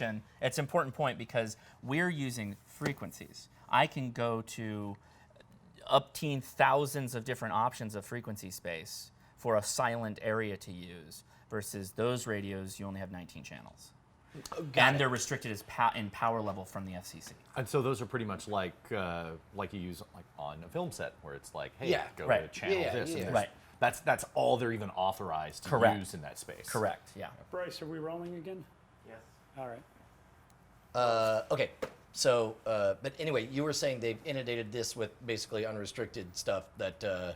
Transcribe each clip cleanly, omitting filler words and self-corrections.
it's an important point because we're using frequencies. I can go to upteen thousands of different options of frequency space for a silent area to use versus those radios, you only have 19 channels. And they're restricted as in power level from the FCC. And so those are pretty much like you use like on a film set where it's like, hey, go to channel this. And right. That's all they're even auzed to use in that space. Correct, yeah. Bryce, are we rolling again? Yes. All right. Okay, so, but anyway, you were saying they've inundated this with basically unrestricted stuff that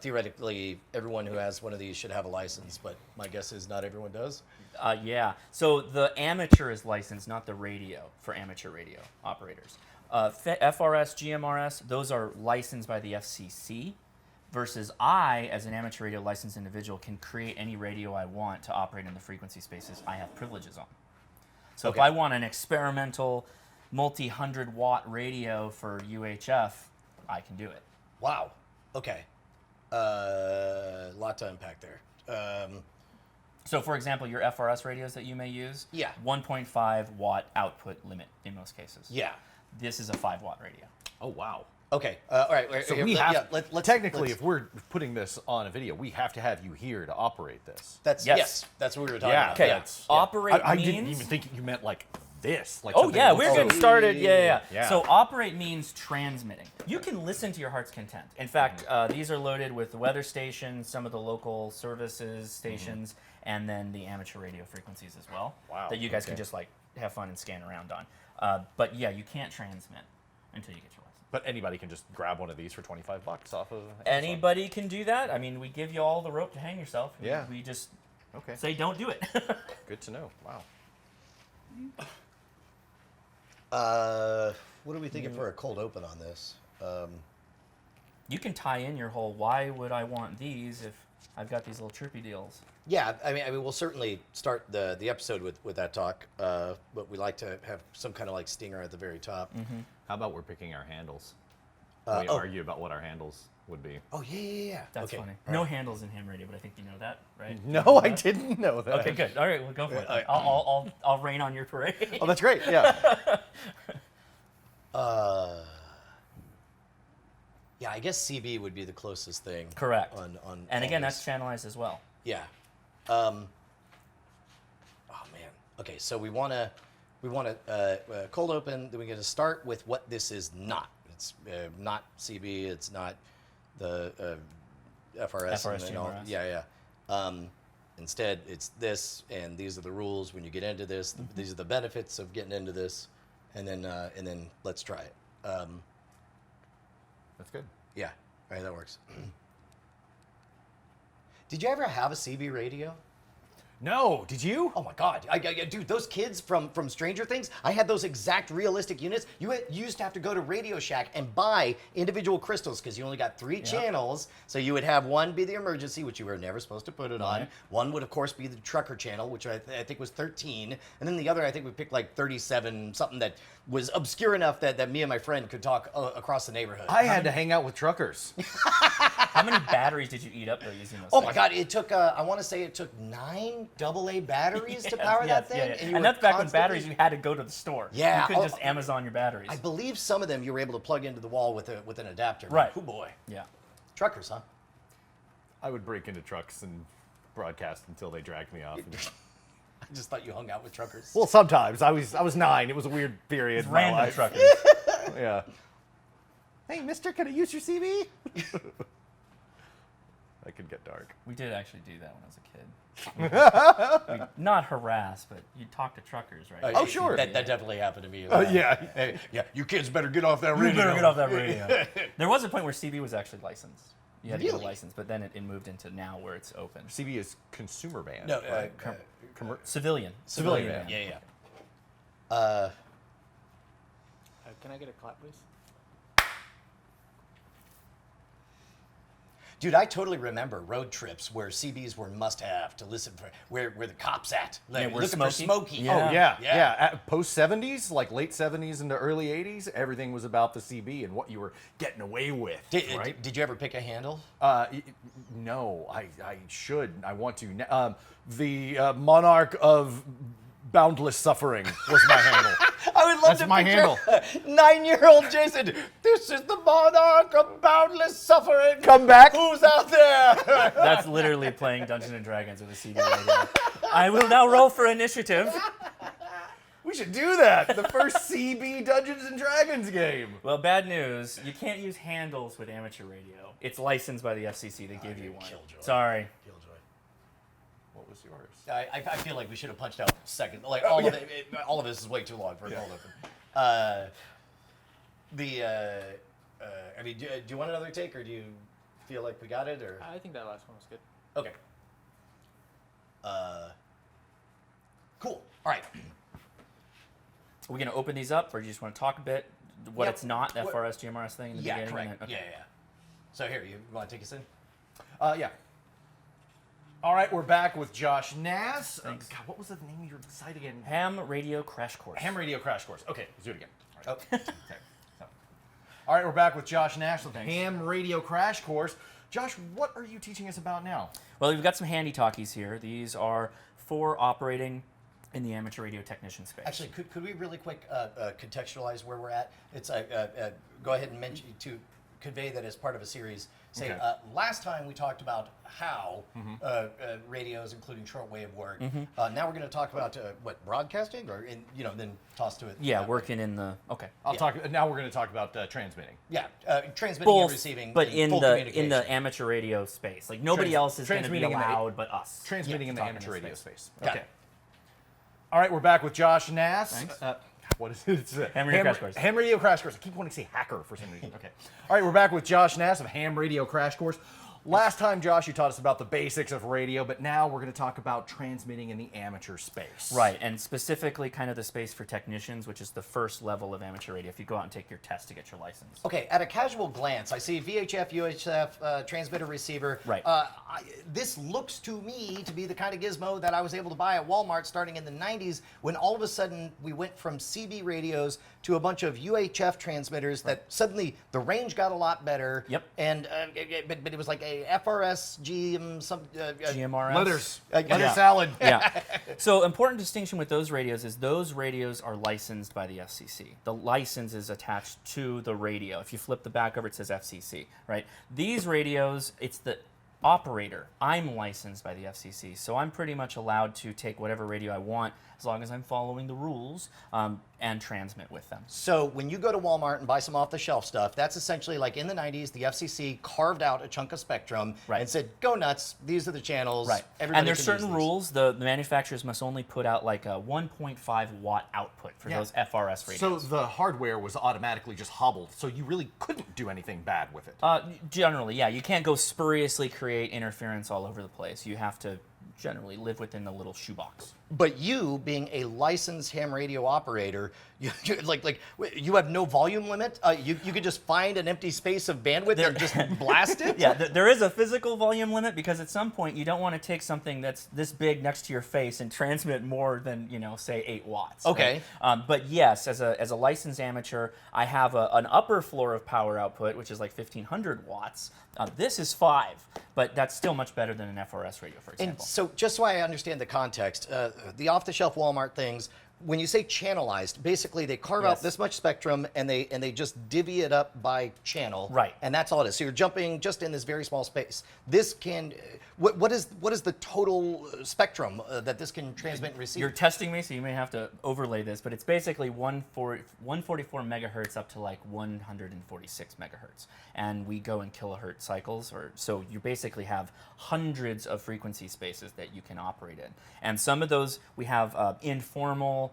theoretically everyone who has one of these should have a license, but my guess is not everyone does. Yeah, so the amateur is licensed, not the radio, for amateur radio operators. FRS, GMRS, those are licensed by the FCC, versus I, as an amateur radio licensed individual, can create any radio I want to operate in the frequency spaces I have privileges on. So if I want an experimental multi-100 watt radio for UHF, I can do it. Wow, okay. Lot to unpack there. So for example, your FRS radios that you may use, 1.5 watt output limit in most cases. Yeah. This is a 5 watt radio. Oh, wow. Okay, all right. So we have, technically, if we're putting this on a video, we have to have you here to operate this. That's yes, that's what we were talking about. Okay, Yeah. operate I means... didn't even think you meant like this. Like oh yeah, we're getting started. Yeah. Yeah. So operate means transmitting. You can listen to your heart's content. In fact, these are loaded with the weather stations, some of the local services stations, and then the amateur radio frequencies as well. Wow. That you guys can just like have fun and scan around on. But yeah, you can't transmit until you get your license. But anybody can just grab one of these for $25 off of Amazon. Anybody can do that. I mean, we give you all the rope to hang yourself. Yeah. We just say don't do it. Good to know. Wow. What are we thinking for a cold open on this? You can tie in your whole, why would I want these if I've got these little trippy deals? Yeah, I mean, we'll certainly start the episode with that talk, but we like to have some kind of like stinger at the very top. How about we're picking our handles? We argue about what our handles would be. Oh, yeah. That's funny. All no right. handles in ham radio, but I think you know that, right? No, I didn't know that. Okay, good. All right, well, go for it. I'll rain on your parade. Oh, that's great. Yeah. Yeah, I guess CB would be the closest thing. Correct. On and again, this. that's channelized as well. Yeah. Oh man. Okay, so we want to cold open. Then we're going to start with what this is not. It's not CB. It's not the FRS and all. GMRS. Yeah. Instead, it's this, and these are the rules when you get into this. These are the benefits of getting into this, and then let's try it. That's good. Yeah. All right, that works. Did you ever have a CB radio? No, did you? Oh my God, dude, those kids from Stranger Things, I had those exact realistic units. You used to have to go to Radio Shack and buy individual crystals because you only got 3 channels. So you would have one be the emergency, which you were never supposed to put it on. One would, of course, be the trucker channel, which I think was 13. And then the other, I think we picked like 37, something that was obscure enough that me and my friend could talk across the neighborhood. I had to hang out with truckers. How many batteries did you eat up though using those? Oh my God, it took, I want to say it took 9 AA batteries to power that thing. And, you were that's back when constantly- batteries, you had to go to the store. Yeah. You couldn't just Amazon your batteries. I believe some of them you were able to plug into the wall with an adapter. Right. Oh boy. Yeah. Truckers, huh? I would break into trucks and broadcast until they dragged me off. I just thought you hung out with truckers. Well, sometimes. I was 9. It was a weird period in my Random life. truckers. Yeah. Hey, mister, can I use your CB? That could get dark. We did actually do that when I was a kid. We'd not harass, but you'd talk to truckers, right? Oh, sure. That definitely happened to me. Yeah. Hey, yeah, you kids better get off that You radio. better get off that radio. There was a point where CB was actually licensed. You had to get Really? a license, but then it moved into now where it's open. CB is consumer band. No, right? Civilian. Civilian band. Yeah. Can I get a clap, please? Dude, I totally remember road trips where CBs were must-have to listen for where the cops at. Like, we're looking for Smokey. Smokey. Yeah. Oh, yeah. Yeah. Post 70s, like late 70s into early 80s, everything was about the CB and what you were getting away with, right? Did you ever pick a handle? No, I should. I want to. The monarch of Boundless Suffering was my handle. I would love That's to my handle. 9-year-old Jason. This is the monarch of boundless suffering. Come back. Who's out there? That's literally playing Dungeons and Dragons with a CD radio. I will now roll for initiative. We should do that. The first CB Dungeons and Dragons game. Well, bad news. You can't use handles with amateur radio. It's licensed by the FCC. They give you one. Killjoy. Sorry. What was yours? I feel like we should have punched out second. Like all of it, all of this is way too long for a cold open. I mean, do you want another take, or do you feel like we got it, or? I think that last one was good. Okay. Cool. All right. Are we going to open these up, or do you just want to talk a bit what Yep. it's not, the FRS, GMRS thing in the beginning? Correct. And then- okay. Yeah. So here, you want to take us in? Yeah. All right, we're back with Josh Nass. Thanks. God, what was the name of your site again? Ham Radio Crash Course. Ham Radio Crash Course. Okay, let's do it again. All right. Oh. Okay. So. All right, we're back with Josh Nash with Thanks. Ham Radio Crash Course. Josh, what are you teaching us about now? Well, we've got some handy talkies here. These are for operating in the amateur radio technician space. Actually, could we really quick contextualize where we're at? It's go ahead and mention to convey that as part of a series. Say, Okay. last time we talked about how radios, including shortwave, work. Now we're going to talk about what, broadcasting, or then toss to it. Yeah, working in the I'll talk. Now we're going to talk about transmitting. Yeah, transmitting and both, receiving, but and in full the communication. amateur radio space. Like nobody else is going to be transmitting in the- allowed but us. Transmitting in the talking amateur in radio space. space. Got Okay. it. All right, we're back with Josh Nass. Thanks. What is it? It's Ham Radio Crash Course. Ham Radio Crash Course. I keep wanting to say hacker for some reason. Okay. All right, we're back with Josh Nass of Ham Radio Crash Course. Last time, Josh, you taught us about the basics of radio, but now we're going to talk about transmitting in the amateur space. Right, and specifically kind of the space for technicians, which is the first level of amateur radio if you go out and take your test to get your license. Okay, at a casual glance, I see VHF, UHF, transmitter, receiver. Right. This looks to me to be the kind of gizmo that I was able to buy at Walmart starting in the 90s, when all of a sudden we went from CB radios to a bunch of UHF transmitters that suddenly the range got a lot better. Yep. And but it was like a FRS, GMRS. Letters. Letter Letter salad. Yeah. So important distinction with those radios is those radios are licensed by the FCC. The license is attached to the radio. If you flip the back over, it says FCC, right? These radios, it's the operator. I'm licensed by the FCC, so I'm pretty much allowed to take whatever radio I want as long as I'm following the rules and transmit with them. So when you go to Walmart and buy some off-the-shelf stuff, that's essentially like in the 90s, the FCC carved out a chunk of spectrum Right. and said, go nuts, these are the channels. Right. Everybody And there's can certain use these. rules. The manufacturers must only put out like a 1.5 watt output for Yeah. those FRS So radios. the hardware was automatically just hobbled, so you really couldn't do anything bad with it. Generally, yeah. You can't go spuriously create interference all over the place. You have to generally live within the little shoebox. But you, being a licensed ham radio operator, you have no volume limit. You could just find an empty space of bandwidth and just blast it. Yeah, there is a physical volume limit because at some point you don't want to take something that's this big next to your face and transmit more than, say 8 watts. Okay. Right? But yes, as a licensed amateur, I have an upper floor of power output, which is like 1,500 watts. This is 5, but that's still much better than an FRS radio, for example. And so, just so I understand the context, the off-the-shelf Walmart things, when you say channelized, basically they carve out Yes. this much spectrum and they just divvy it up by channel. Right. And that's all it is. So you're jumping just in this very small space. This can, what is the total spectrum that this can transmit and receive? You're testing me, so you may have to overlay this, but it's basically 144 megahertz up to like 146 megahertz. And we go in kilohertz cycles, so you basically have hundreds of frequency spaces that you can operate in. And some of those, we have informal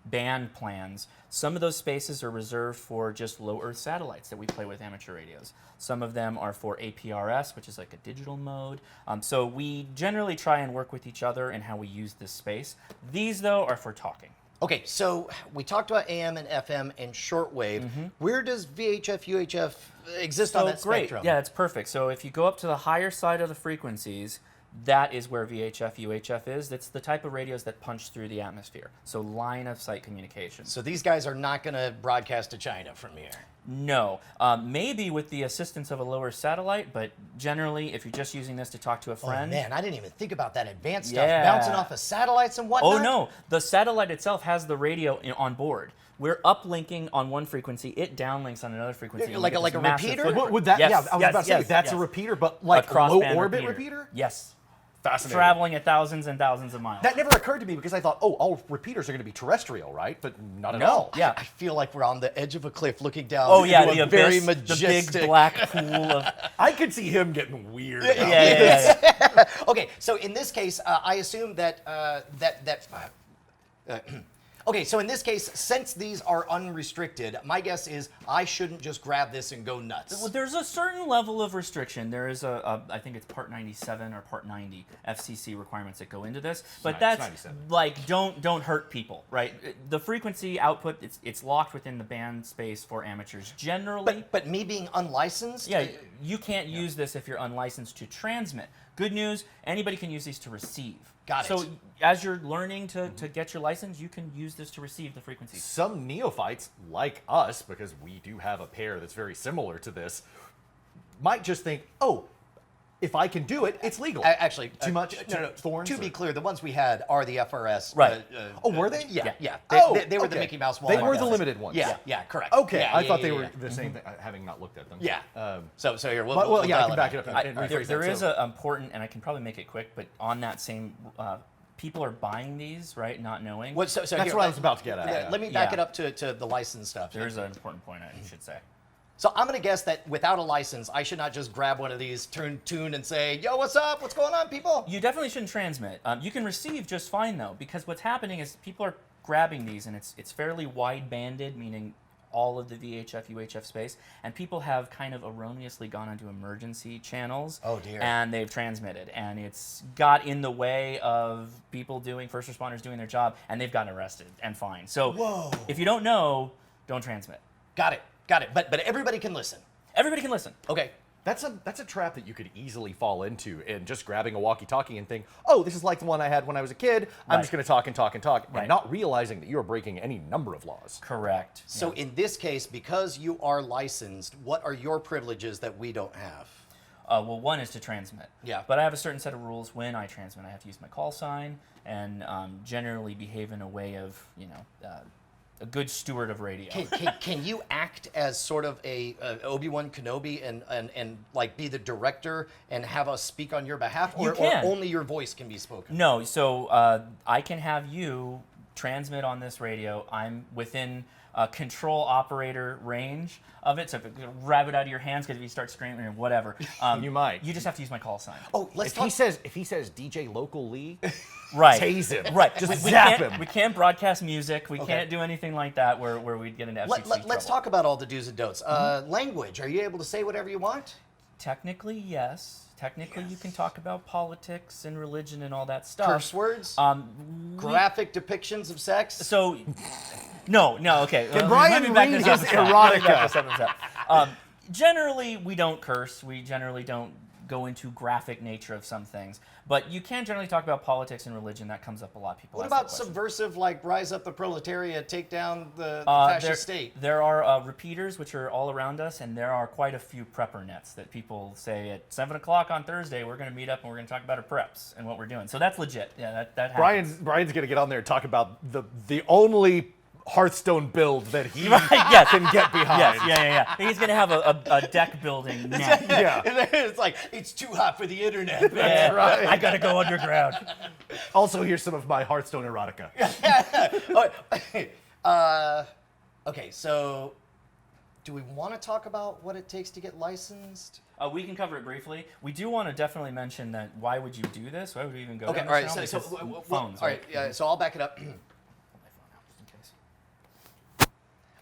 band plans. Some of those spaces are reserved for just low Earth satellites that we play with amateur radios. Some of them are for APRS, which is like a digital mode. So we generally try and work with each other in how we use this space. These, though, are for talking. Okay, so we talked about AM and FM and shortwave. Where does VHF, UHF exist on that great. spectrum? Yeah, it's perfect. So if you go up to the higher side of the frequencies, that is where VHF, UHF is. That's the type of radios that punch through the atmosphere. So line of sight communication. So these guys are not going to broadcast to China from here. No, maybe with the assistance of a lower satellite, but generally, if you're just using this to talk to a Oh friend. man, I didn't even think about that advanced Yeah. stuff, bouncing off of satellites and whatnot. Oh no, the satellite itself has the radio on board. We're uplinking on one frequency, it downlinks on another frequency. and Like we a- get like this a massive repeater? footprint. Would that? Yes, Yeah, I was yes, about to say yes, that's a yes. repeater, but A like low crossband orbit repeater. Yes. Fascinating. Traveling at thousands and thousands of miles. That never occurred to me because I thought, oh, all repeaters are going to be terrestrial, right? But not at No. all. Yeah. I feel like we're on the edge of a cliff looking down. Oh yeah, into the a very abyss, majestic. the big black pool of. I could see him getting weird. Yeah, about yeah, this. yeah. Okay, so in this case, I assume that okay, so in this case, since these are unrestricted, my guess is I shouldn't just grab this and go nuts. Well, there's a certain level of restriction. There is I think it's Part 97 or Part 90 FCC requirements that go into this. But It's that's 97. like don't hurt people, right? The frequency output it's locked within the band space for amateurs generally. But me being unlicensed, Yeah, you can't use this if you're unlicensed to transmit. Good news, anybody can use these to receive. Got it. So as you're learning to get your license, you can use this to receive the frequencies. Some neophytes, like us, because we do have a pair that's very similar to this, might just think, oh, if I can do it, it's legal. actually, Too much? No, Thorns? To or- be clear, the ones we had are the FRS. Right. Oh, were they? Yeah, Yeah. yeah. Oh, They were the okay. Mickey Mouse They one. were the limited ones. Yeah, yeah, correct. Okay, Yeah, I yeah, thought yeah, they yeah. were the same thing, having not looked at them. Yeah. Um, So here, we'll, well, we'll yeah, I dial can it back in. it up. I, and there rephrase there that. is So- an important, and I can probably make it quick, but on that same, people are buying these, right, not knowing. So That's here, what I was about to get at. yeah. Let me back Yeah. it up to the license stuff. There is an important point I should say. So I'm going to guess that without a license, I should not just grab one of these, tune, and say, yo, what's up? What's going on, people? You definitely shouldn't transmit. You can receive just fine though, because what's happening is people are grabbing these, and it's fairly wide banded, meaning all of the VHF, UHF space, and people have kind of erroneously gone onto emergency channels. Oh, dear. And they've transmitted, and it's got in the way of people first responders doing their job, and they've gotten arrested and fined. So Whoa. if you don't know, don't transmit. Got it. But everybody can listen. Everybody can listen. Okay. That's a trap that you could easily fall into in just grabbing a walkie-talkie and think, oh, this is like the one I had when I was a kid. I'm Right. just going to talk and talk and talk, Right. and not realizing that you are breaking any number of laws. Correct. So Yeah. in this case, because you are licensed, what are your privileges that we don't have? Well, one is to transmit. Yeah. But I have a certain set of rules when I transmit. I have to use my call sign and generally behave in a way of, a good steward of radio. Can you act as sort of a Obi-Wan Kenobi and like be the director and have us speak on your behalf, You or can. only your voice can be spoken? No, so I can have you transmit on this radio. I'm within control operator range of it. So if it grab it out of your hands, because if you start screaming or whatever, You might. You just have to use my call sign. Oh, let's If talk. he says DJ Local Lee, Right. tase him. Right. Just we zap can't, him. We can't broadcast music. We Okay. can't do anything like that where we'd get into FCC Let's trouble. talk about all the do's and don'ts. Language. Are you able to say whatever you want? Technically, yes. Technically, you can talk about politics and religion and all that stuff. Curse words? We- Graphic depictions of sex? So, no, okay. Can let Brian me back read this up his a step. Let me back erotica? this up a step. Generally, we don't curse. We generally don't go into graphic nature of some things. But you can generally talk about politics and religion. That comes up a lot. People What ask that about question. subversive, like rise up the proletariat, take down the There, fascist state? there are repeaters which are all around us, and there are quite a few prepper nets that people say at 7 o'clock on Thursday we're going to meet up and we're going to talk about our preps and what we're doing. So that's legit. Yeah, that happens. Brian's going to get on there and talk about the only Hearthstone build that he Yes. can get behind. Yes, yeah. He's going to have a deck building net. Yeah. It's like, it's too hot for the internet. Yeah, right. I got to go underground. Also, here's some of my Hearthstone erotica. Okay, so do we want to talk about what it takes to get licensed? We can cover it briefly. We do want to definitely mention that why would you do this? Why would we even go Okay, down all this right. channel? So Because phones, all right. So I'll back it up. Pull my phone out just in case.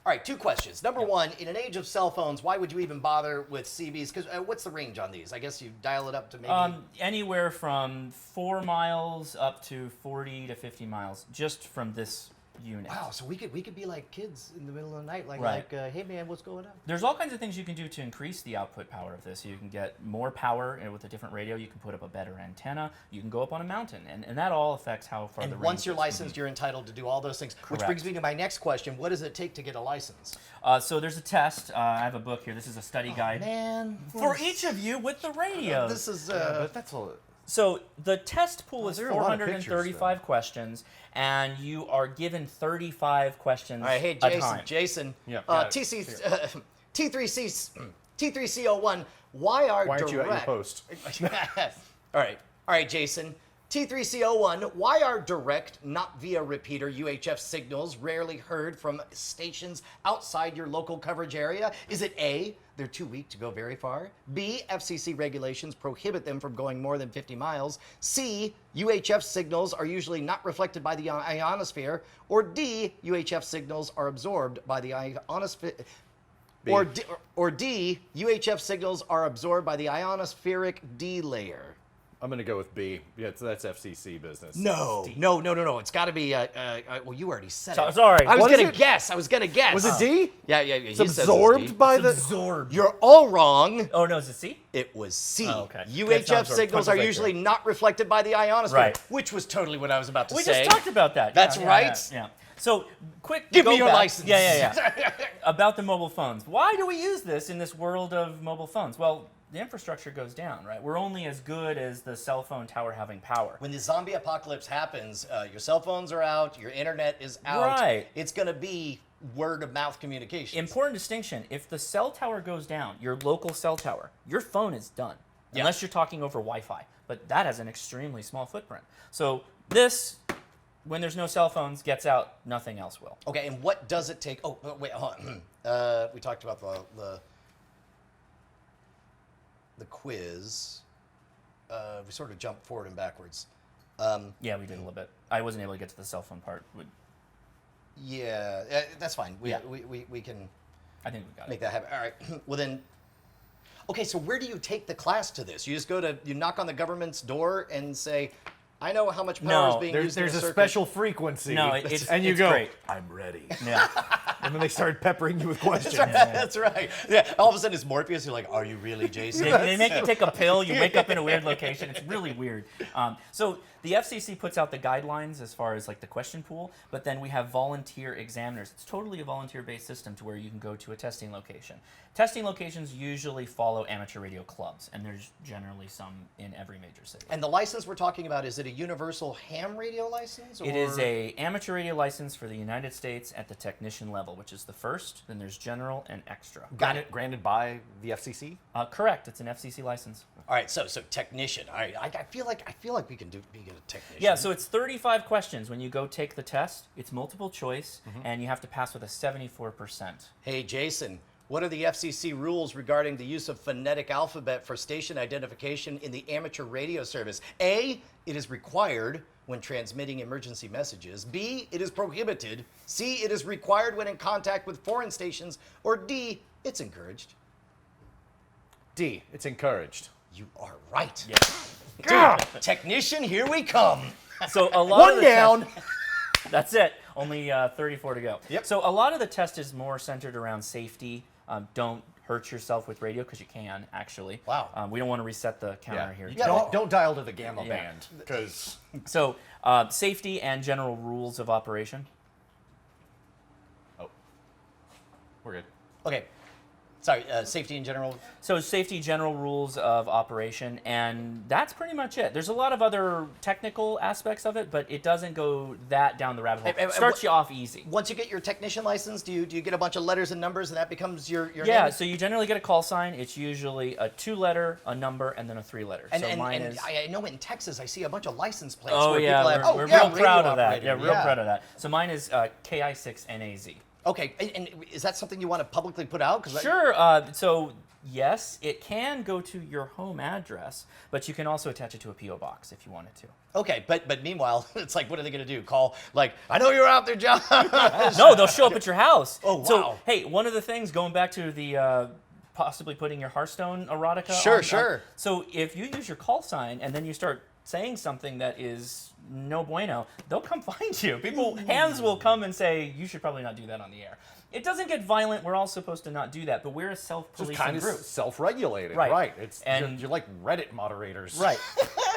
All right, two questions. Number one, in an age of cell phones, why would you even bother with CBs? Because what's the range on these? I guess you dial it up to maybe. Anywhere from 4 miles up to 40 to 50 miles, just from this unit. Wow, so we could be like kids in the middle of the night, like Right. hey man, what's going on? There's all kinds of things you can do to increase the output power of this. You can get more power with a different radio. You can put up a better antenna. You can go up on a mountain, and that all affects how far the And range once you're is. licensed, you're entitled to do all those things. Which Correct. brings me to my next question: what does it take to get a license? So there's a test. I have a book here. This is a study guide Man, for each of you with the radio. this is but that's all. So the test pool is there are a lot of pictures, 435 questions, and you are given 35 questions all right. Hey, a Jason. time. Jason. Yeah, got it. T3C01. Why are Why aren't direct? you at your post? All right, Jason. T3C01, why are direct, not via repeater UHF signals rarely heard from stations outside your local coverage area? Is it A, they're too weak to go very far? B, FCC regulations prohibit them from going more than 50 miles? C, UHF signals are usually not reflected by the ionosphere? Or D, UHF signals are absorbed by the ionosphere? Or D, UHF signals are absorbed by the ionospheric D layer? I'm gonna go with B. Yeah, that's FCC business. No. It's got to be. Well, you already said it. Sorry. I was What is gonna it? guess. Was it D? Yeah. It's absorbed by the. Absorbed. You're all wrong. Oh no, is it C? It was C. Oh, okay. That's UHF not absorbed. signals are Perfect. usually not reflected by the ionosphere, Right. which was totally what I was about to We say. just talked about that. That's Yeah, right. Yeah. So quick. Give go me your back. license. Yeah. About the mobile phones. Why do we use this in this world of mobile phones? Well, the infrastructure goes down, right? We're only as good as the cell phone tower having power. When the zombie apocalypse happens, your cell phones are out, your internet is out. Right. It's going to be word of mouth communication. Important distinction. If the cell tower goes down, your local cell tower, your phone is done. Yeah. Unless you're talking over Wi-Fi. But that has an extremely small footprint. So this, when there's no cell phones, gets out, nothing else will. Okay, and what does it take? Oh, wait, hold on. We talked about the quiz. We sort of jumped forward and backwards. Yeah, we did a little bit. I wasn't able to get to the cell phone part. Yeah, that's fine. We Yeah. we can I think we got make it. that happen. All right. Well then, okay. So where do you take the class to this? You just you knock on the government's door and say, "I know how much power No, is being used." There's in a circuit." special frequency. No, it's and you it's go. great. I'm ready. Yeah. And then they start peppering you with questions. That's right. Yeah. All of a sudden it's Morpheus. You're like, "Are you really Jason?" They make you take a pill. You wake up in a weird location. It's really weird. So the FCC puts out the guidelines as far as like the question pool, but then we have volunteer examiners. It's totally a volunteer-based system to where you can go to a testing location. Testing locations usually follow amateur radio clubs, and there's generally some in every major city. And the license we're talking about, is it a universal ham radio license? It is a amateur radio license for the United States at the technician level, which is the first. Then there's general and extra. Granted by the FCC. Correct. It's an FCC license. All right, so technician. All right, I feel like we can get a technician. Yeah, so it's 35 questions when you go take the test. It's multiple choice, and you have to pass with a 74%. Hey, Jason, what are the FCC rules regarding the use of phonetic alphabet for station identification in the amateur radio service? A, it is required when transmitting emergency messages. B, it is prohibited. C, it is required when in contact with foreign stations. Or D, it's encouraged. D. It's encouraged. You are right. Yeah. Dude, technician, here we come. So a lot One of the down. That's it. Only 34 to go. Yep. So a lot of the test is more centered around safety. Don't hurt yourself with radio because you can actually. Wow. We don't want to reset the counter here. Yeah. Don't dial to the gamma Yeah. band because So safety and general rules of operation. we're good. Okay. Sorry, safety in general. So safety, general rules of operation, and that's pretty much it. There's a lot of other technical aspects of it, but it doesn't go that down the rabbit hole. And It starts you off easy. Once you get your technician license, do you get a bunch of letters and numbers, and that becomes your Yeah, name? so you generally get a call sign. It's usually a 2-letter, a number, and then a 3-letter. And, so and, mine and is. I know in Texas I see a bunch of license plates Oh where yeah, people have, we're yeah, real radio proud of that. operator. Yeah, real proud of that. So mine is KI6NAZ. Okay, and is that something you want to publicly put out? 'Cause Sure. So yes, it can go to your home address, but you can also attach it to a PO box if you wanted to. Okay, but meanwhile, it's like, what are they going to do? Call, like, I know you're out there, John. No, they'll show up at your house. Oh, So wow. hey, one of the things going back to the possibly putting your Hearthstone erotica. Sure, on, sure. so if you use your call sign and then you start saying something that is no bueno, they'll come find you. Hands will come and say, you should probably not do that on the air. It doesn't get violent. We're all supposed to not do that, but we're a Just self-policing kind of group. self-regulated, Right. right? You're like Reddit moderators. Right.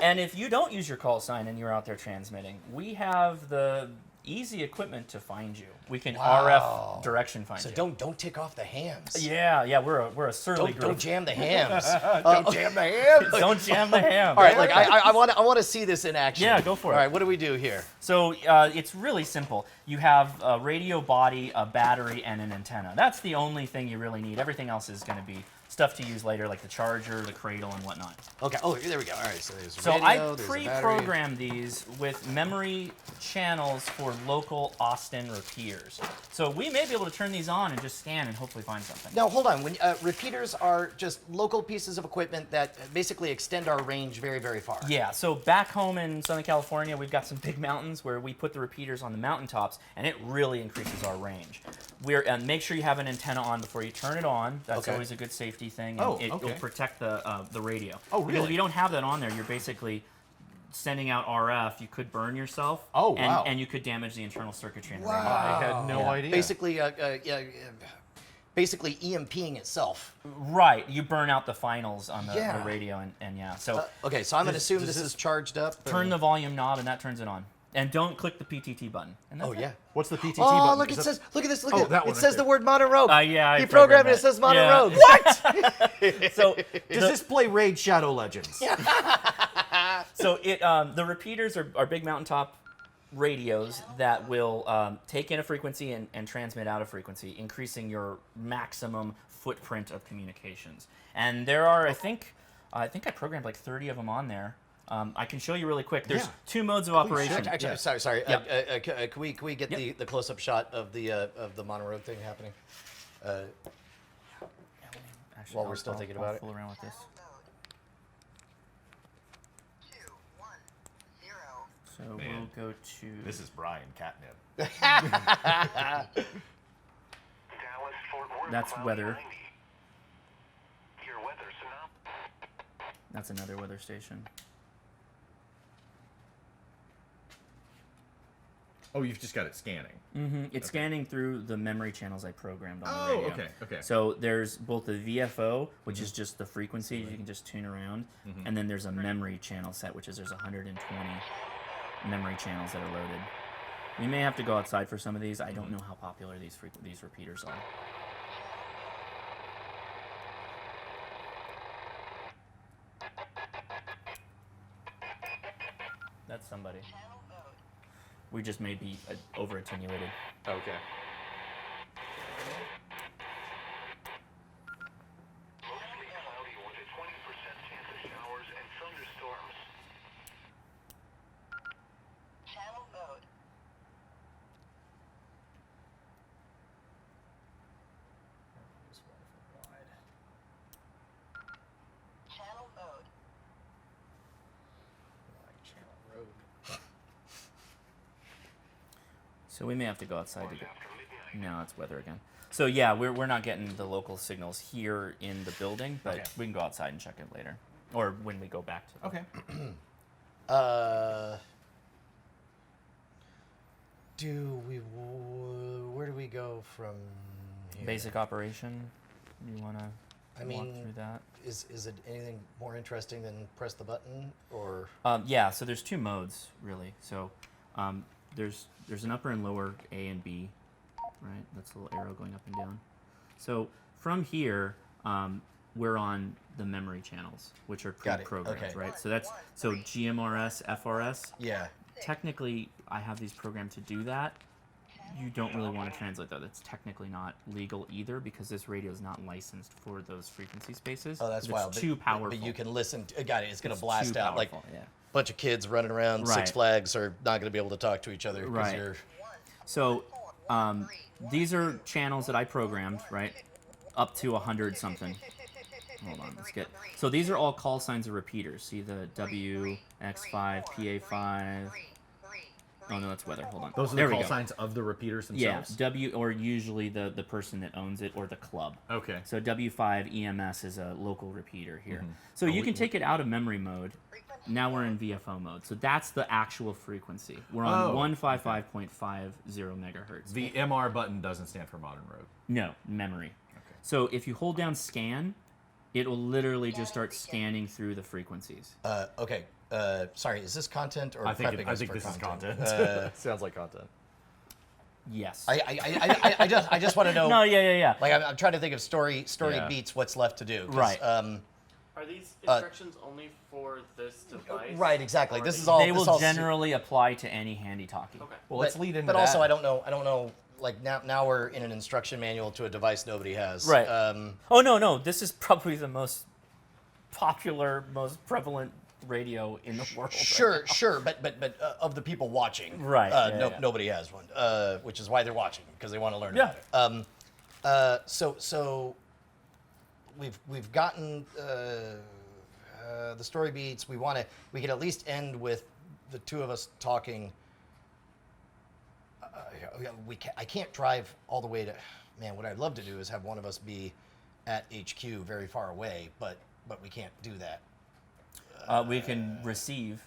And if you don't use your call sign and you're out there transmitting, we have the easy equipment to find you. We can RF direction find So you. don't tick off the hams. Yeah, we're a surly group. Don't jam the hams. Don't jam the hands. Don't jam the ham. All right, like I want to see this in action. Yeah, go for it. All right, what do we do here? So it's really simple. You have a radio body, a battery, and an antenna. That's the only thing you really need. Everything else is going to be stuff to use later, like the charger, the cradle, and whatnot. Okay. Oh, there we go. All right. So there's So radio, I there's a battery. pre-programmed these with memory channels for local Austin repeaters. So we may be able to turn these on and just scan and hopefully find something. Now hold on. When repeaters are just local pieces of equipment that basically extend our range very, very far. Yeah, so back home in Southern California, we've got some big mountains where we put the repeaters on the mountaintops, and it really increases our range. And make sure you have an antenna on before you turn it on. That's Okay. always a good safety thing, and Oh, it will okay. protect the radio. Oh, Because really? if you don't have that on there, you're basically sending out RF. You could burn yourself. Oh, and, wow. and you could damage the internal circuitry in the I radio. had no Yeah. idea. Basically EMPing itself. Right, you burn out the finals on the Yeah. radio, and yeah. So Okay, so I'm going to assume does this is charged up. turn and- the volume knob, and that turns it on. And don't click the PTT button. And that's Oh it. yeah. What's the PTT Oh, button? look! Is It that- says. Look at this! Look Oh, at that it! one It right says the there. word mono rogue. Yeah, I He programmed it. It that. says mono Yeah. rogue. What? So Does this play Raid Shadow Legends? So the repeaters are big mountaintop radios that will take in a frequency and transmit out a frequency, increasing your maximum footprint of communications. And there are, I think I programmed like 30 of them on there. I can show you really quick. There's Yeah. two modes of operation. Actually, sorry. Yep. Can we get the close-up shot of the mono rogue thing happening? Actually, While we're still thinking about it. Fool around with this. So Man. we'll go to. This is Brian Catnip. That's weather. That's another weather station. Oh, you've just got it scanning. It's scanning through the memory channels I programmed on the Oh, radio. okay. So there's both the VFO, which is just the frequencies you can just tune around, and then there's a memory channel set, which is there's 120 memory channels that are loaded. We may have to go outside for some of these. I don't know how popular these repeaters are. That's somebody. We just may be over attenuated. Okay. Mostly cloudy with a 20% chance of showers and thunderstorms. Channel mode. Channel mode. So we may have to go outside to get. No, it's weather again. So yeah, we're not getting the local signals here in the building, but Okay. we can go outside and check it later, or when we go back to. Okay. Where do we go from here? Basic operation. You wanna I walk mean, through that? Is it anything more interesting than press the button or? Yeah. So there's two modes really. So there's an upper and lower A and B, right? That's a little arrow going up and down. So from here, we're on the memory channels, which are Got it. pre-programmed, Okay. right? So so GMRS, FRS. Yeah. Technically, I have these programmed to do that. You don't really want to translate that. That's technically not legal either because this radio is not licensed for those frequency spaces. Oh, that's it's wild. too powerful. But you can listen. Got it. It's going It's to blast too out like powerful, yeah. a bunch of kids running around Six Right. Flags are not going to be able to talk to each other because Right. you're. So these are channels that I programmed, right? Up to 100 something. Hold on, let's get. So these are all call signs of repeaters. See the W, X5, PA5. Oh no, that's weather. Hold on. Those are there the we call go. signs of the repeaters Yeah, themselves? W or usually the person that owns it or the club. Okay. So W5 EMS is a local repeater here. Mm-hmm. So you can take it out of memory mode Now we're in VFO mode. So that's the actual frequency. We're Oh, on 155.50 megahertz. The MR button doesn't stand for modern road. No, memory. So if you hold down scan, it will literally just start scanning through the frequencies. Okay. Sorry, is this content or I think prepping I us think for this content? is content. Sounds like content. Yes. I just want to know. No, yeah. Like I'm trying to think of story Yeah. beats. What's left to do? 'Cause, Right. Are these instructions only for this device? Right, exactly. Or This are is they- all. They this will all generally apply to any handy-talkie. Okay. Well, let's lead into But that. also, I don't know. Like now we're in an instruction manual to a device nobody has. Right. Oh, no. This is probably the most popular, most prevalent radio in the world. Sure, but of the people watching, Right, yeah. nobody has one, which is why they're watching because they want to learn Yeah. about it. So we've gotten the story beats. We could at least end with the two of us talking. I can't drive all the way to. Man, what I'd love to do is have one of us be at HQ very far away, but we can't do that. We can receive,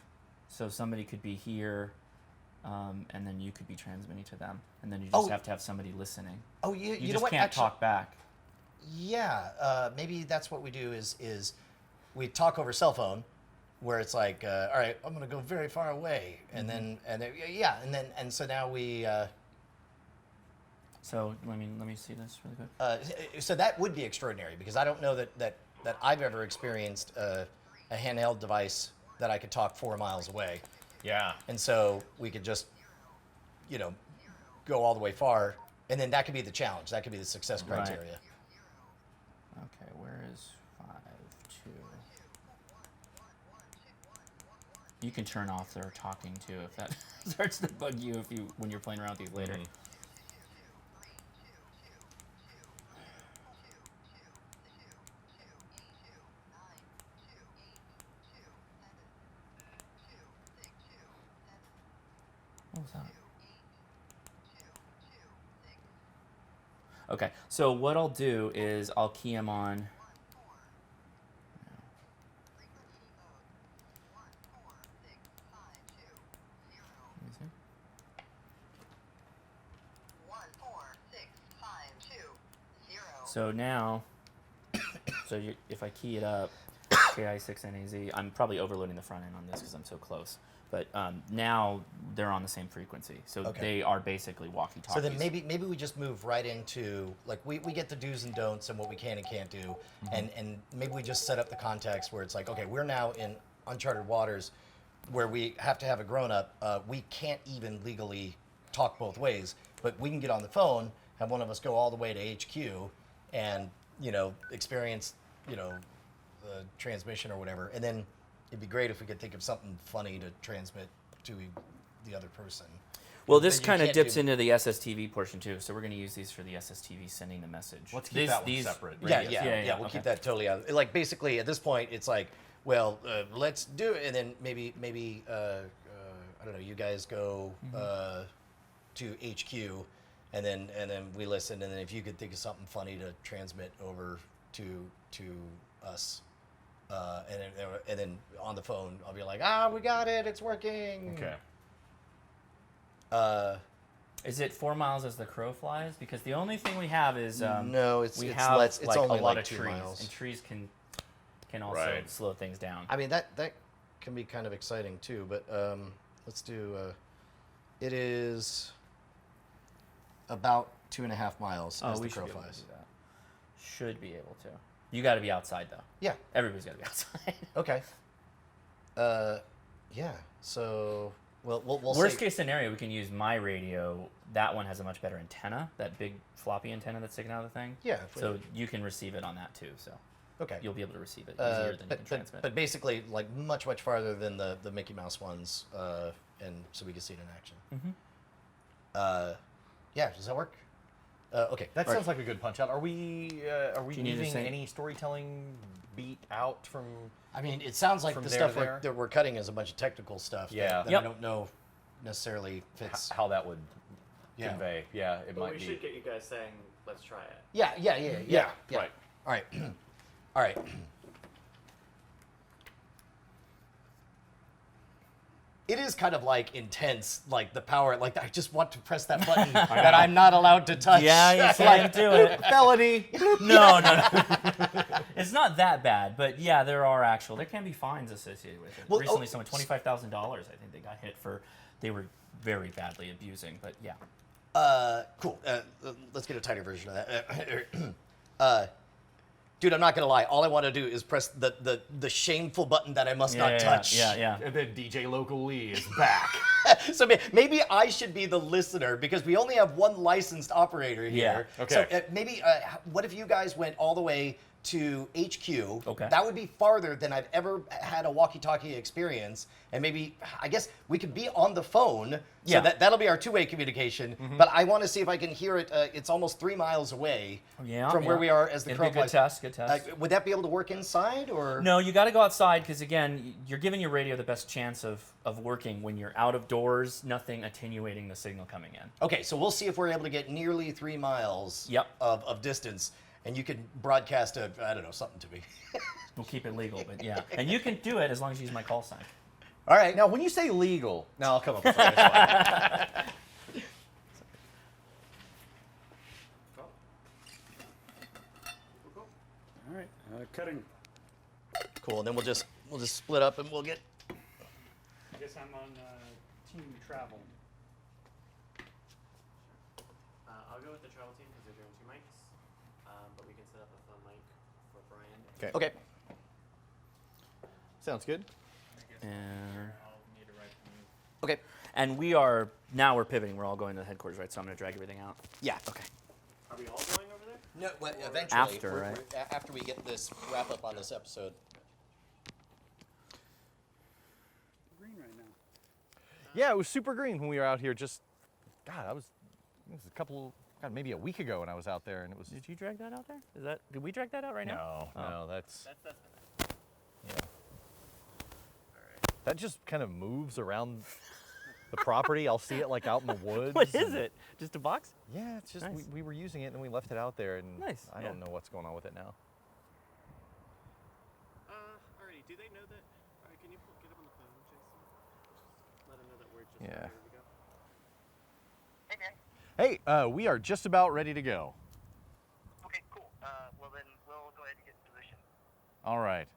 so somebody could be here, and then you could be transmitting to them, and then you just Oh. have to have somebody listening. Oh, you You know just what? can't Actually, talk back. Yeah, maybe that's what we do is we talk over cell phone, where it's like, all right, I'm gonna go very far away, and then so now we. So let me see this really quick. So that would be extraordinary because I don't know that I've ever experienced a handheld device that I could talk 4 miles away, Yeah. and so we could just, go all the way far, and then that could be the challenge. That could be the success Right. criteria. Okay, where is 5.2? You can turn off their talking too if that starts to bug you when you're playing around with these later. What was that? Okay, so what I'll do is I'll key them on. Let me see. 14650. So now, if I key it up, KI6NAZ, I'm probably overloading the front end on this because I'm so close. But now they're on the same frequency, so Okay. they are basically walkie-talkies. So then maybe we just move right into like we get the do's and don'ts and what we can and can't do, and maybe we just set up the context where it's like, okay, we're now in uncharted waters where we have to have a grown-up. We can't even legally talk both ways, but we can get on the phone, have one of us go all the way to HQ, and experience the transmission or whatever, and then it'd be great if we could think of something funny to transmit to the other person. Well, this But you kind of can't dips do- into the SSTV portion too, so we're going to use these for the SSTV sending the message. Let's keep that one separate. Yeah, Radios. yeah, We'll keep that totally out. Like basically, at this point, it's like, well, let's do it, and then maybe I don't know. You guys go to HQ, and then we listen, and then if you could think of something funny to transmit over to us. And then on the phone, I'll be like, we got it, it's working. Okay. Is it 4 miles as the crow flies? Because the only thing we have is No, it's we it's have less. It's like only a lot like of 2 trees, miles. and trees can also Right. slow things down. I mean that can be kind of exciting too. But let's do. It is about 2.5 miles as the we should crow be able to flies. do that. Should be able to. You got to be outside though. Yeah. Everybody's got to be outside. Okay. Yeah. So we'll Worst say, case scenario, we can use my radio. That one has a much better antenna, that big floppy antenna that's sticking out of the thing. Yeah. So you can receive it on that too. So Okay. you'll be able to receive it easier than you can transmit. But basically, like much farther than the Mickey Mouse ones, and so we can see it in action. Mm-hmm. Yeah. Does that work? Okay. That Right. sounds like a good punch out. Are we Do you need to leaving say- any storytelling beat out from? I mean, it sounds like From the there stuff to there? that we're cutting is a bunch of technical stuff. Yeah. That Yep. I don't know necessarily fits. How that would Yeah. convey? Yeah, it But might we be. should get you guys saying, let's try it. Yeah. Right. All right. All right. It is kind of like intense, like the power. Like I just want to press that button that I'm not allowed to touch. Yeah, you can't do it. Felony. No. It's not that bad, but yeah, there can be fines associated with it. Well, Recently, someone $25,000, I think they got hit for, they were very badly abusing, but yeah. Cool. Let's get a tighter version of that. Dude, I'm not gonna lie. All I want to do is press the shameful button that I must not touch. Yeah. And then DJ Local Lee is back. So maybe I should be the listener because we only have one licensed operator here. Yeah. Okay. So maybe what if you guys went all the way to HQ? Okay. That would be farther than I've ever had a walkie-talkie experience, and maybe I guess we could be on the phone. So Yeah. that'll be our two-way communication. But I want to see if I can hear it. It's almost 3 miles away from where we are as the It'd crow be a good flies. test, good test. Would that be able to work inside or? No, you got to go outside because, again, you're giving your radio the best chance of working when you're out of doors, nothing attenuating the signal coming in. Okay, so we'll see if we're able to get nearly 3 miles Yep. of distance, and you can broadcast something to me. We'll keep it legal, but yeah. And you can do it as long as you use my call sign. All right. Now, when you say legal, now I'll come up with something. It's fine. All right, cutting. Cool. And then we'll just split up and we'll get. I guess I'm on team travel. I'll go with the travel team because they're doing 2 mics, but we can set up a phone mic for Brian. Okay. Sounds good. I'll need a right move. Okay. And we're pivoting. We're all going to the headquarters, right? So I'm going to drag everything out. Yeah. Okay. Are we all going over there? No. Well, eventually. After, right? After we get this wrap up on this episode. Green right now. Yeah, it was super green when we were out here. It was maybe a week ago when I was out there, and it was. Did you drag that out there? Did we drag that out right now? No, that's. That's Yeah. That just kind of moves around the property. I'll see it like out in the woods. What is it? Just a box? Yeah, it's just Nice. we were using it and we left it out there, and Nice, I yeah. don't know what's going on with it now. Alrighty. Do they know that? Alright, can you get up on the phone, Jason? Let them know that we're just Yeah. ready to go. Hey, man. Hey, we are just about ready to go. Okay, cool. Well, then we'll go ahead and get in position. All right.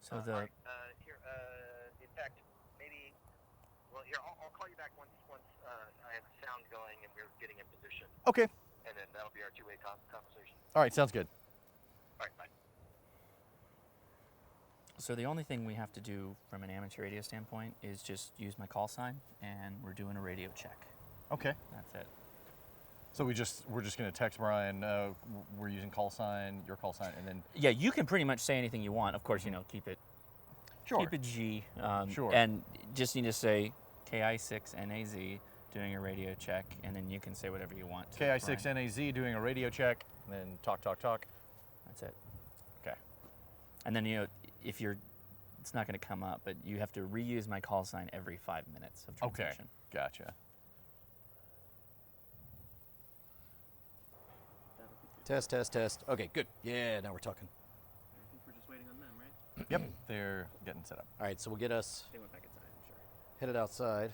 So All right, here, in fact, maybe, well, here, I'll call you back once I have the sound going and we're getting in position. Okay. And then that'll be our two-way conversation. All right, sounds good. All right, bye. So the only thing we have to do from an amateur radio standpoint is just use my call sign, and we're doing a radio check. Okay. That's it. So we're just gonna text Brian. We're using call sign, your call sign, and then Yeah, you can pretty much say anything you want. Of course, keep it keep it G. Sure. And just need to say KI6NAZ doing a radio check, and then you can say whatever you want. to Brian. KI6NAZ doing a radio check, and then talk. That's it. Okay. And then if it's not going to come up, but you have to reuse my call sign every 5 minutes of Okay. transmission. Gotcha. Test. Okay, good. Yeah, now we're talking. I think we're just waiting on them, right? Yep, they're getting set up. All right, so we'll get us They went back inside, I'm sure. headed outside.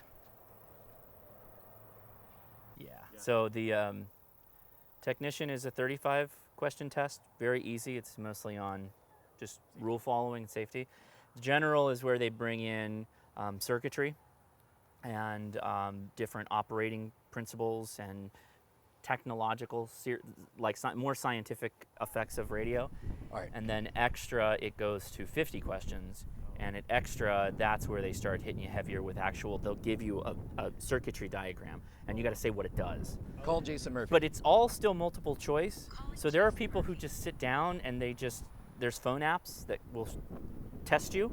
Yeah. So the technician is a 35 question test. Very easy. It's mostly on just rule following and safety. General is where they bring in circuitry and different operating principles and technological, more scientific effects of radio. All right. And then extra, it goes to 50 questions. And at extra, that's where they start hitting you heavier with they'll give you a circuitry diagram, and you got to say what it does. Call Jason Murphy. But it's all still multiple choice. So there are people who just sit down and there's phone apps that will test you,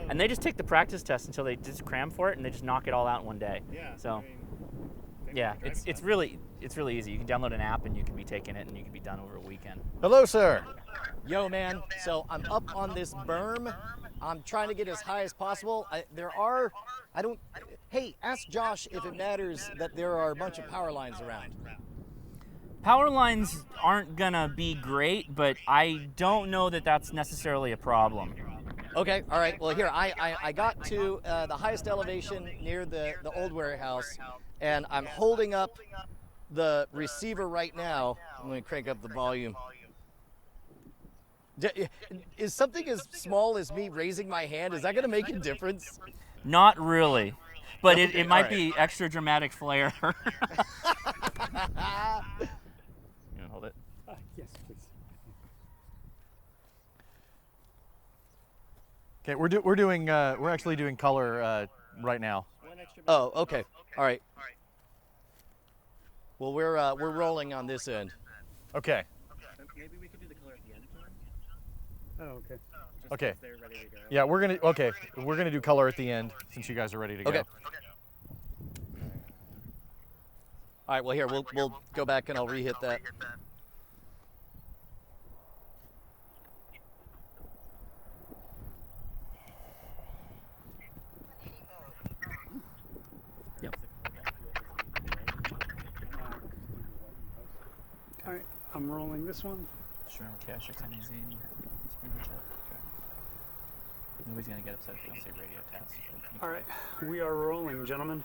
and they just take the practice test until they just cram for it, and they just knock it all out in one day. Yeah. So I mean, yeah, it's really easy. You can download an app and you can be taking it and you can be done over a weekend. Hello, sir. Yo, man. So I'm up on this berm. I'm trying to get as high as possible. Hey, ask Josh if it matters that there are a bunch of power lines around. Power lines aren't gonna be great, but I don't know that that's necessarily a problem. Okay, all right. Well, here, I got to the highest elevation near the old warehouse, and I'm holding up the receiver right now. I'm going to crank up the volume. Is something as small as me raising my hand, is that going to make a difference? Not really, but Okay, it might alright. be extra dramatic flair. You wanna hold it? Yes, please. Okay, we're actually doing color right now. Oh, okay. All right. Well, we're rolling on this end. Okay. Maybe we could do the color at the end. Oh, okay. Okay. They're ready to go. Yeah, we're gonna do color at the end since you guys are ready to go. Okay. All right. Well, here we'll go back and I'll re-hit that. All right, I'm rolling this one. Just remember cash XNAZ and speaker chat. Okay. Nobody's gonna get upset if you don't say radio test. All right, we are rolling, gentlemen.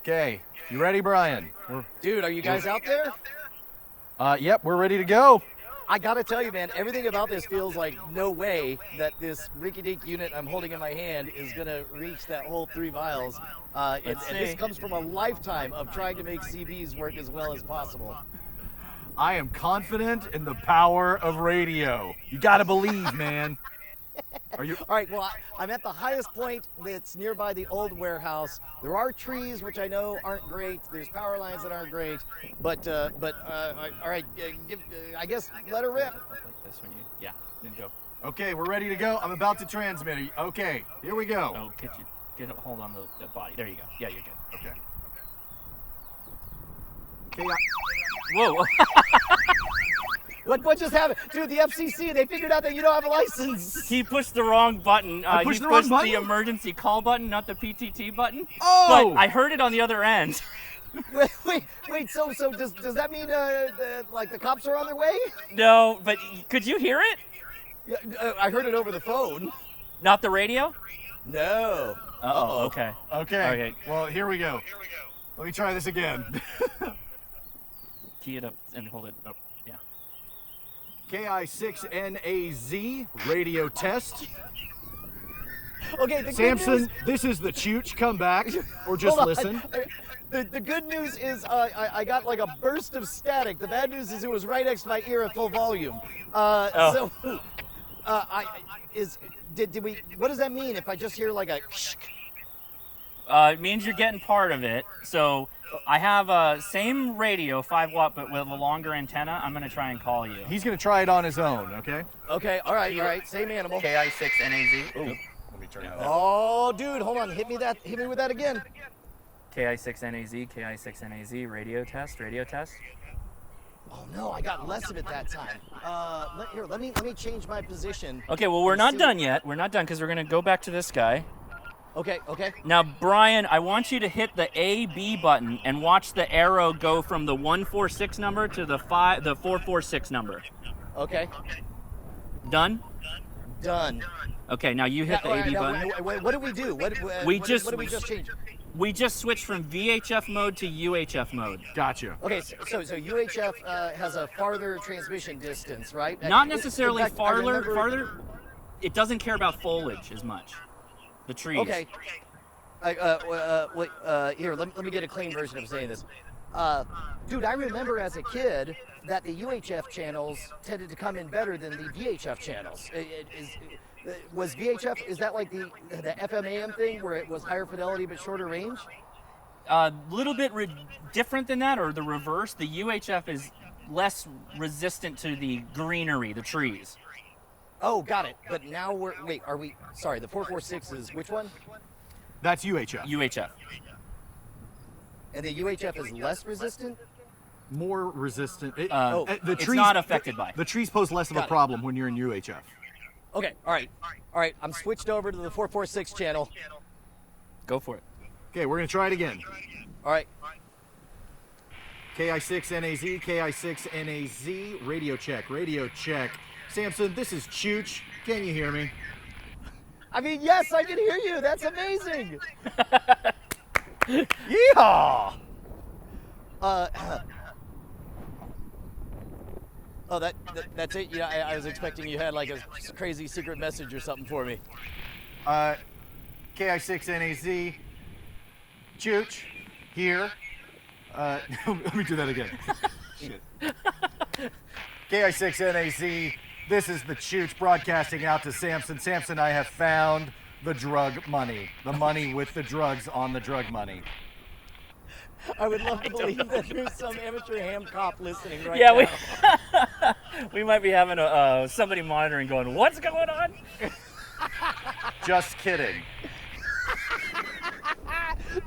Okay, you ready, Brian? Dude, are you guys out there? Yep, we're ready to go. I gotta tell you, man, everything about this feels like no way that this rinky-dink unit I'm holding in my hand is gonna reach that whole 3 miles. And this see. comes from a lifetime of trying to make CBs work as well as possible. I am confident in the power of radio. You gotta believe, man. Are you? All right, well, I'm at the highest point that's nearby the old warehouse. There are trees, which I know aren't great. There's power lines that aren't great. But all right, I guess let her rip. Like this when you, yeah, then go. Okay, we're ready to go. I'm about to transmit. Okay, here we go. Oh, get a hold on the body. There you go. Yeah, you're good. Okay. Whoa. What just happened? Dude, the FCC, they figured out that you don't have a license. He pushed the wrong button. pushed He the wrong pushed button? the emergency call button, not the PTT button. Oh! But I heard it on the other end. Wait, so does that mean like the cops are on their way? No, but could you hear it? Yeah, I heard it over the phone. Not the radio? No. Uh-oh. Okay. Okay. Okay. Well, here we go. Let me try this again. Key it up and hold it up. Yeah. KI6NAZ radio test. Okay, the good Samson, news, this is the chooch. Come back or just hold on. listen. The good news is I got like a burst of static. The bad news is it was right next to my ear at full volume. So, did we? What does that mean if I just hear like a? It means you're getting part of it. So I have a same radio, 5 watt, but with a longer antenna. I'm gonna try and call you. He's gonna try it on his own. Okay. Okay, all right, same animal. KI6NAZ. Let me turn it. Oh, dude, hold on. Hit me with that again. KI6NAZ, KI6NAZ, radio test. Oh no, I got less of it that time. Let me change my position. Okay, well, we're and not see- done yet. We're not done because we're gonna go back to this guy. Okay. Now, Brian, I want you to hit the A-B button and watch the arrow go from the 146 number to the 446 number. Okay. Done? Done. Okay, now you hit the A-B button. What did we do? What did we just change? We just switched from VHF mode to UHF mode. Gotcha. Okay, so UHF has a farther transmission distance, right? Not necessarily In fact, I remember- farther. It doesn't care about foliage as much. The trees. Okay. Here, let me get a clean version of saying this. Dude, I remember as a kid that the UHF channels tended to come in better than the VHF channels. Was VHF, is that like the FM/AM thing where it was higher fidelity but shorter range? A little bit different than that, or the reverse. The UHF is less resistant to the greenery, the trees. Oh, got it. But now sorry, the 446 is which one? That's UHF. UHF. And the UHF is less resistant? More resistant. It's not affected by. The trees pose less of a Got it. problem when you're in UHF. Okay, all right. I'm switched over to the 446 channel. Go for it. Okay, we're gonna try it again. All right. KI6NAZ, KI6NAZ, radio check. Samson, this is Chooch. Can you hear me? I mean, yes, I can hear you. That's amazing. Yeehaw! Oh, that's it? Yeah, I was expecting you had like a crazy secret message or something for me. KI6NAZ, Chooch, here. Let me do that again. Shit. KI6NAZ, this is the Chooch broadcasting out to Samson. Samson, I have found the drug money. The money with the drugs on the drug money. I would love to believe that there's some amateur ham cop listening right Yeah, now. we might be having somebody monitoring going, what's going on? Just kidding.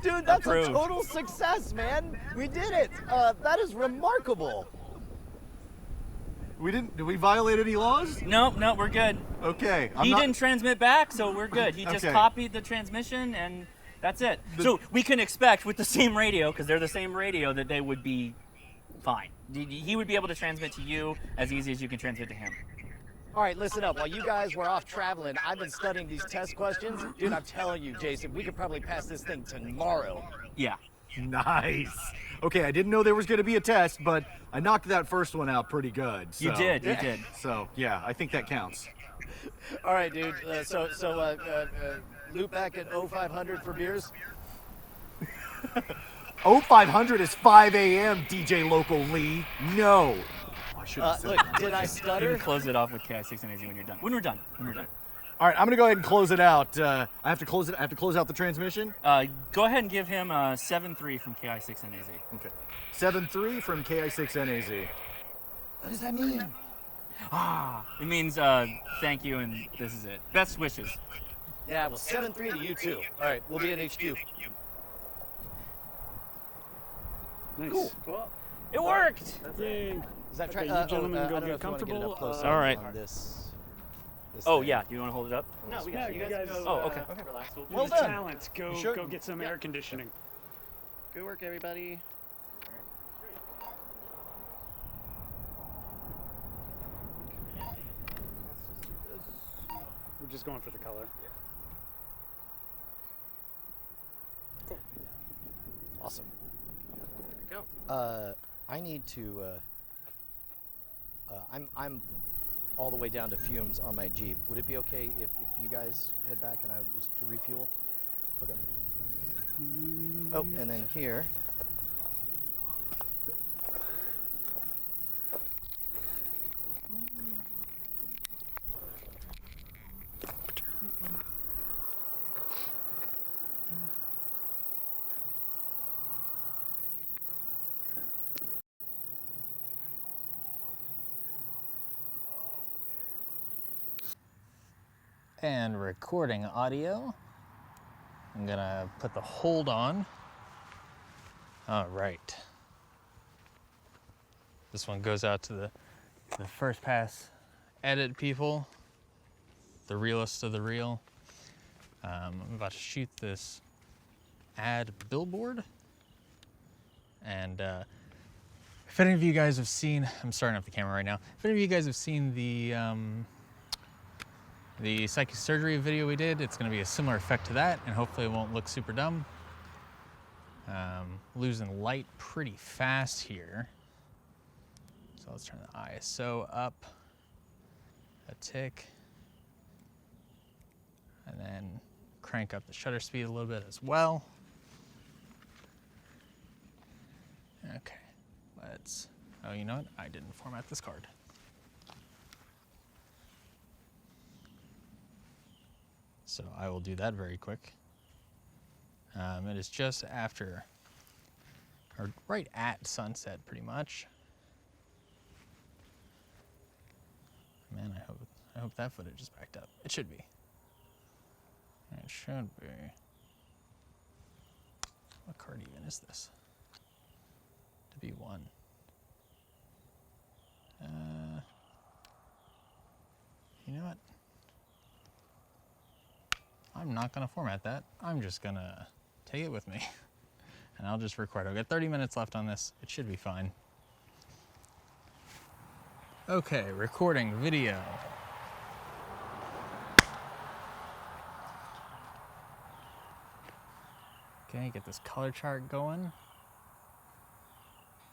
Dude, that's Approved. a total success, man. We did it. That is remarkable. Did we violate any laws? No, we're good. Okay. He didn't transmit back, so we're good. He just Okay. copied the transmission, and that's it. So we can expect with the same radio, because they're the same radio, that they would be fine. He would be able to transmit to you as easy as you can transmit to him. All right, listen up. While you guys were off traveling, I've been studying these test questions. Dude, I'm telling you, Jason, we could probably pass this thing tomorrow. Yeah. Nice. Okay, I didn't know there was going to be a test, but I knocked that first one out pretty good. So. You did. So, yeah, I think that counts. All right, dude. Loop back at 0500 for beers. 0500 is 5 a.m., DJ Local Lee. No. I should have said Look, that. did I You stutter? can close it off with KI6NAZ when you're done. When we're done. All right, I'm going to go ahead and close it out. I have to close out the transmission. Go ahead and give him 7-3 from KI6NAZ. Okay. 7-3 from KI6NAZ. What does that mean? It means thank you, and this is it. Best wishes. Yeah, well, 7-3 to you too. All right, we'll be at HQ. Nice. Cool. It worked. Yay. Is that Okay, you gentlemen I go don't know get if you wanna get it comfortable. up close All right. on this Oh thing. yeah. Do you want to hold it up? No, we Yeah, got you you guys. guys- Go, Oh, okay. Relax. We'll Well The done. talent. Go sure? go get some air conditioning. Good work, everybody. We're just going for the color. Awesome. There we go. I need to. I'm all the way down to fumes on my Jeep. Would it be okay if you guys head back and I was to refuel? Okay. Oh, and then here. And recording audio. I'm gonna put the hold on. All right. This one goes out to the first pass edit people, the realest of the real. I'm about to shoot this ad billboard. And if any of you guys have seen, I'm starting up the camera right now. If any of you guys have seen the psychic surgery video we did, it's going to be a similar effect to that, and hopefully it won't look super dumb. Losing light pretty fast here. So let's turn the ISO up a tick. And then crank up the shutter speed a little bit as well. Okay, oh, you know what? I didn't format this card. So I will do that very quick. It is just after, or right at sunset pretty much. Man, I hope that footage is backed up. It should be. It should be. What card even is this? To be one. You know what? I'm not gonna format that. I'm just gonna take it with me and I'll just record. I've got 30 minutes left on this. It should be fine. Okay, recording video. Okay, get this color chart going.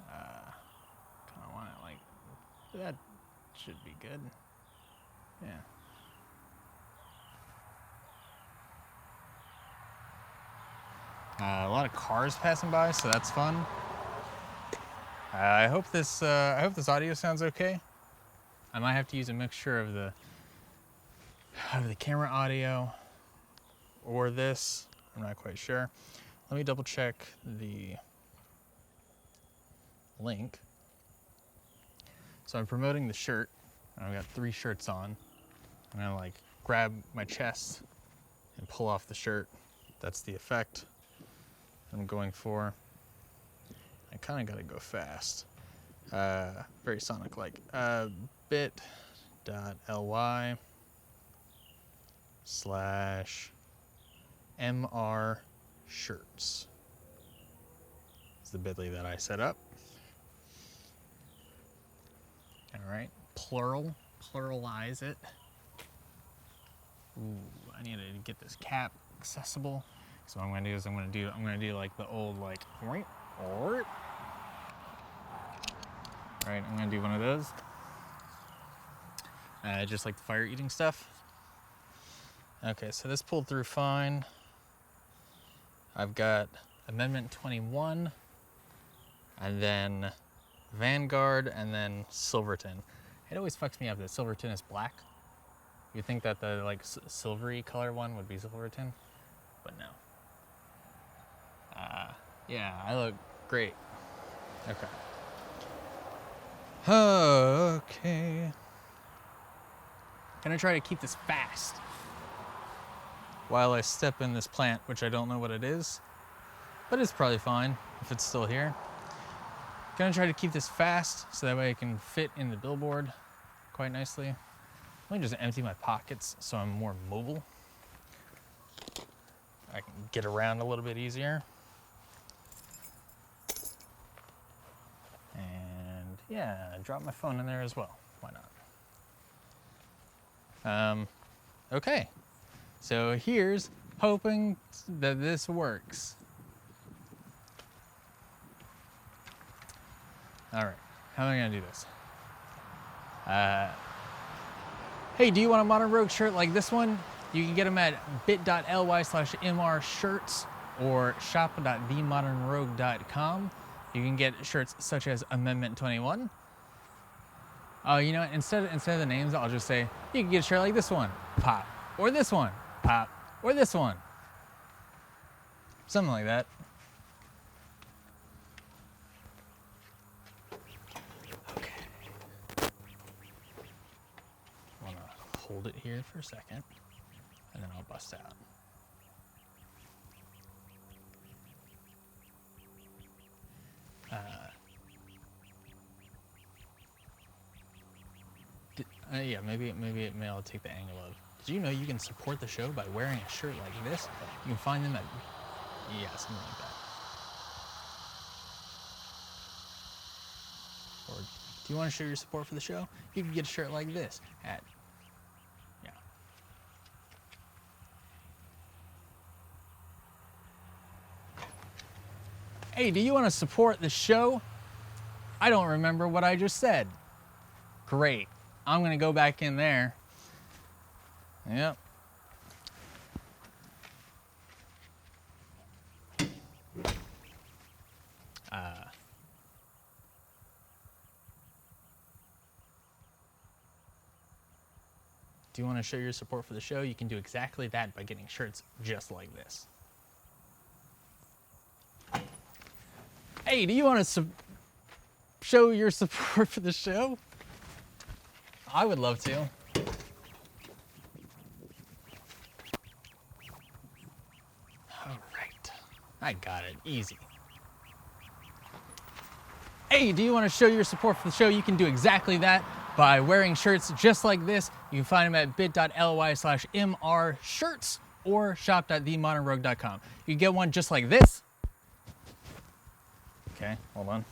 Kind of want it like that. Should be good. Yeah. A lot of cars passing by, so that's fun. I hope this audio sounds okay. I might have to use a mixture of the camera audio or this. I'm not quite sure. Let me double check the link. So I'm promoting the shirt. I've got 3 shirts on. I'm gonna like grab my chest and pull off the shirt. That's the effect I'm going for. I kind of gotta go fast. Very Sonic-like. bit.ly/MR shirts. It's the bit.ly that I set up. All right, pluralize it. Ooh, I need to get this cap accessible. So what I'm gonna do is I'm gonna do like the old like, right. All right, I'm gonna do one of those. Just like the fire eating stuff. Okay, so this pulled through fine. I've got Amendment 21, and then Vanguard, and then Silverton. It always fucks me up that Silverton is black. You'd think that the like silvery color one would be Silverton, but no. Yeah, I look great. Okay. Okay. Gonna try to keep this fast while I step in this plant, which I don't know what it is, but it's probably fine if it's still here. Gonna try to keep this fast so that way I can fit in the billboard quite nicely. Let me just empty my pockets so I'm more mobile. I can get around a little bit easier. And yeah, drop my phone in there as well. Why not? Okay, so here's hoping that this works. All right, how am I gonna do this? Hey, do you want a Modern Rogue shirt like this one? You can get them at bit.ly/MR shirts or shop.themodernrogue.com. You can get shirts such as Amendment 21. Oh, you know what? Instead of the names, I'll just say, you can get a shirt like this one, pop, or this one, pop, or this one. Something like that. Okay. I want to hold it here for a second, and then I'll bust out. Yeah, maybe I'll take the angle of. Did you know you can support the show by wearing a shirt like this? You can find them at, yeah, something like that. Or do you want to show your support for the show? You can get a shirt like this at, yeah. Hey, do you want to support the show? I don't remember what I just said. Great. I'm gonna go back in there. Yep. Do you want to show your support for the show? You can do exactly that by getting shirts just like this. Hey, do you want to show your support for the show? I would love to. All right. I got it. Easy. Hey, do you want to show your support for the show? You can do exactly that by wearing shirts just like this. You can find them at bit.ly/MR shirts or shop.themodernrogue.com. You can get one just like this. Okay, hold on.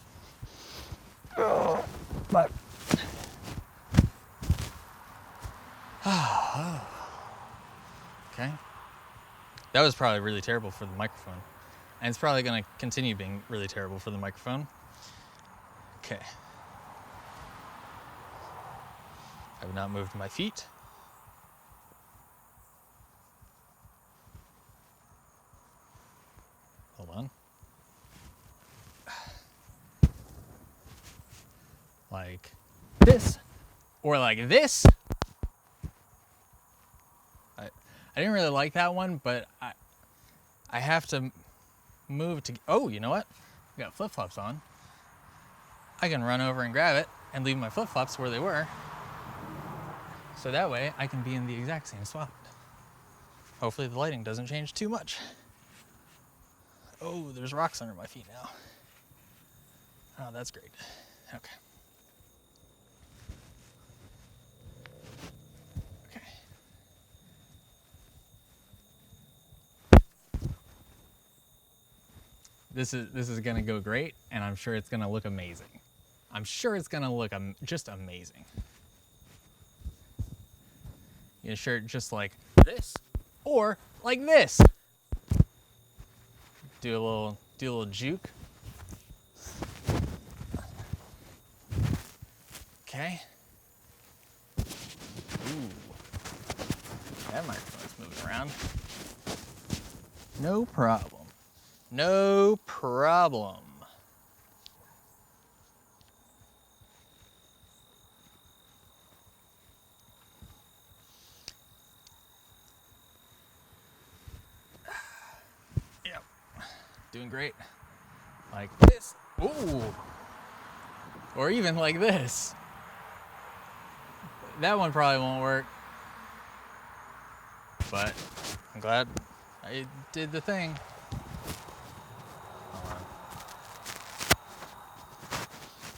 Okay. That was probably really terrible for the microphone. And it's probably going to continue being really terrible for the microphone. Okay. I have not moved my feet. Hold on. Like this. Or like this. I didn't really like that one, but I have to move to... Oh, you know what? I got flip-flops on. I can run over and grab it and leave my flip-flops where they were. So that way I can be in the exact same spot. Hopefully the lighting doesn't change too much. Oh, there's rocks under my feet now. Oh, that's great. Okay. Okay. This is gonna go great, and I'm sure it's gonna look amazing. I'm sure it's gonna look just amazing. You know, sure, just like this, or like this. Do a little juke. Okay. Ooh, that microphone's moving around. No problem. No problem. Yep. Doing great. Like this. Ooh. Or even like this. That one probably won't work. But I'm glad I did the thing. Hold on.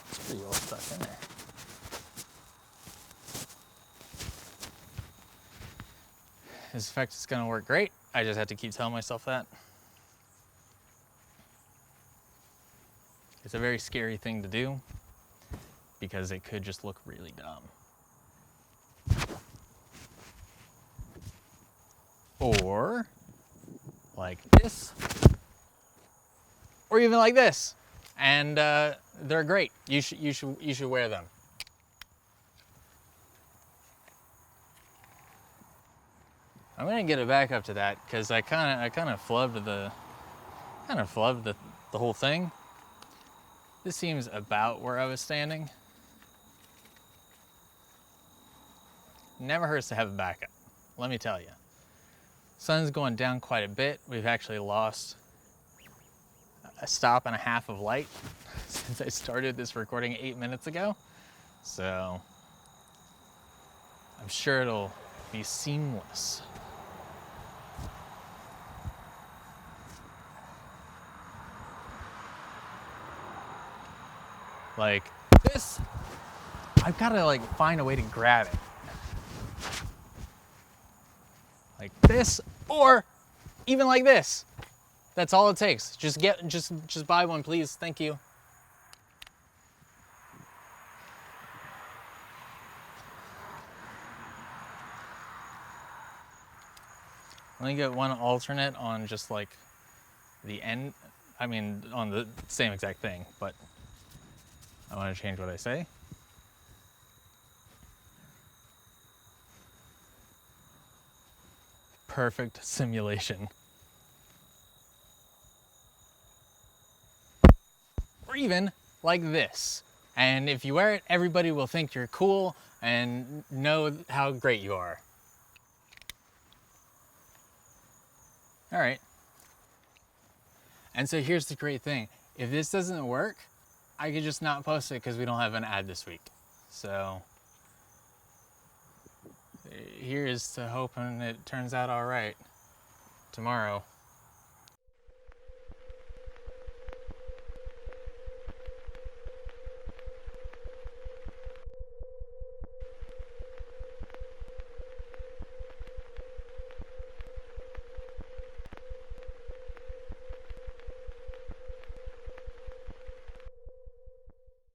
It's pretty all stuck in there. This effect is gonna work great. I just have to keep telling myself that. It's a very scary thing to do because it could just look really dumb. Or like this, or even like this, and they're great. You should wear them. I'm gonna get it back up to that because I kind of flubbed the whole thing. This seems about where I was standing. Never hurts to have a backup, let me tell you. Sun's going down quite a bit. We've actually lost a stop and a half of light since I started this recording 8 minutes ago. So I'm sure it'll be seamless. Like this, I've got to like find a way to grab it. Like this, or even like this. That's all it takes. Just buy one, please. Thank you. Let me get one alternate on just like the end. I mean, on the same exact thing, but I want to change what I say. Perfect simulation. Or even like this. And if you wear it, everybody will think you're cool and know how great you are. All right. And so here's the great thing. If this doesn't work, I could just not post it because we don't have an ad this week. So here's to hoping it turns out all right tomorrow.